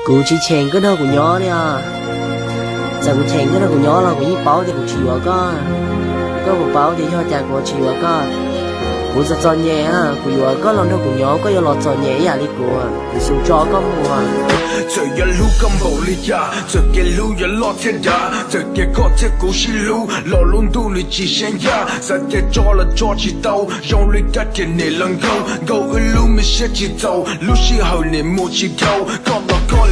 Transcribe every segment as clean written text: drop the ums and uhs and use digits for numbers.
Cụ chỉ chèn cái đó của nhỏ đi à. Giờ cụ chèn cái đó của nhỏ là cụ như bảo thì cụ chịu có một bảo thì cho chàng cụ chịu cụ sẽ cho nhẹ à, cụ vừa có lần đâu cụ nhỏ có lọt cho nhẹ à đi cụ sụt cho có mùa. Giờ ya lu cầm bầu li ya, giờ cái lu ya lọt thiên đá, giờ cái có thể cố xí lu, lọ luôn tu li chỉ xem ya, giờ cái cho là cho chỉ tàu, dùng li cắt cái nề lần gâu lu mi sẽ chỉ tàu, lu xí hậu nề mua chỉ gâu, con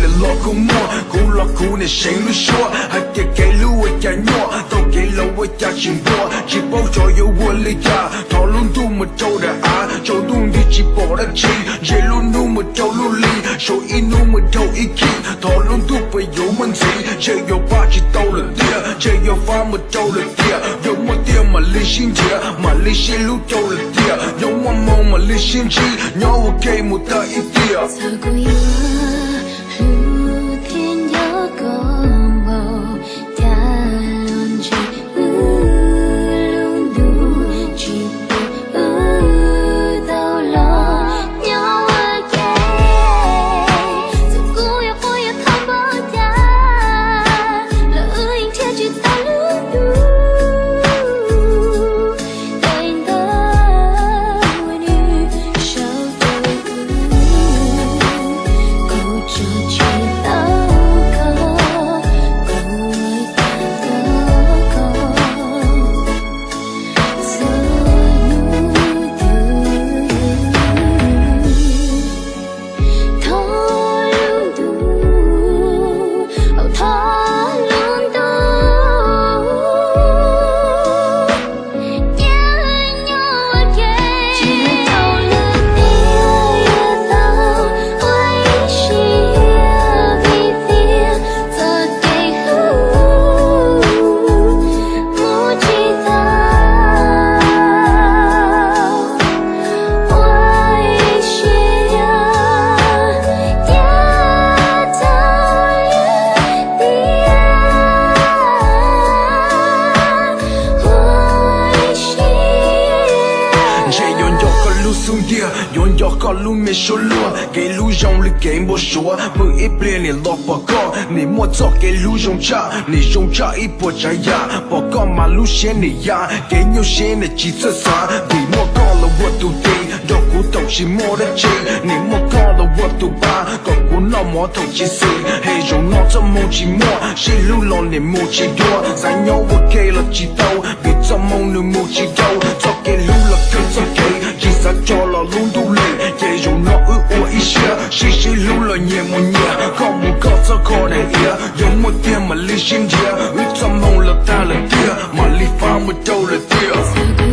là lọ cũng mua, lọ cũng nề xem lu xua, hay cái lu ở cái nhỏ, tàu cái lâu ở cái chim bò, chỉ bao cho yêu quân li ya, thọ luôn tu một châu đã á, châu tung đi chỉ bỏ đã chi, dễ luôn nu một châu lu li, số in nu một châu ý kỳ, thọ luôn tu phải yêu mình gì, chơi yêu ba chỉ tàu là tia, chơi yêu pha một châu là tia, yêu một tia mà li xin tia, mà li xin lu châu là tia, yêu một mong mà li xin chi, nhau ok một ta ít tia. yon yo có lu mê số lúa cái lu dòng lịch cái bộ số bự ít bia này lọt bỏ con này mua cho cái lu dòng cha ít bộ trái ya bỏ con mà lu xe này ya cái nhiều xe này chỉ sợ xa vì mua con là vợ tụ tì đó cú tàu chỉ mua đất chơi này mua con là vợ tụ ba còn cú nó mua tàu chỉ xì hay dùng nó cho mua chỉ mua chỉ lu lon này mua chỉ đua giải nhau ok là chỉ tàu vì cho mong nữ mua chỉ đâu cho cái lu là cơn cho cái chỉ sợ cho là luôn đủ lệ để dùng nó ủa ý xia chỉ lu là nhẹ một nhẹ không một có cho con này ia dùng một tiền mà li xin dia ước cho mong là ta là tia mà li pha một châu là tia.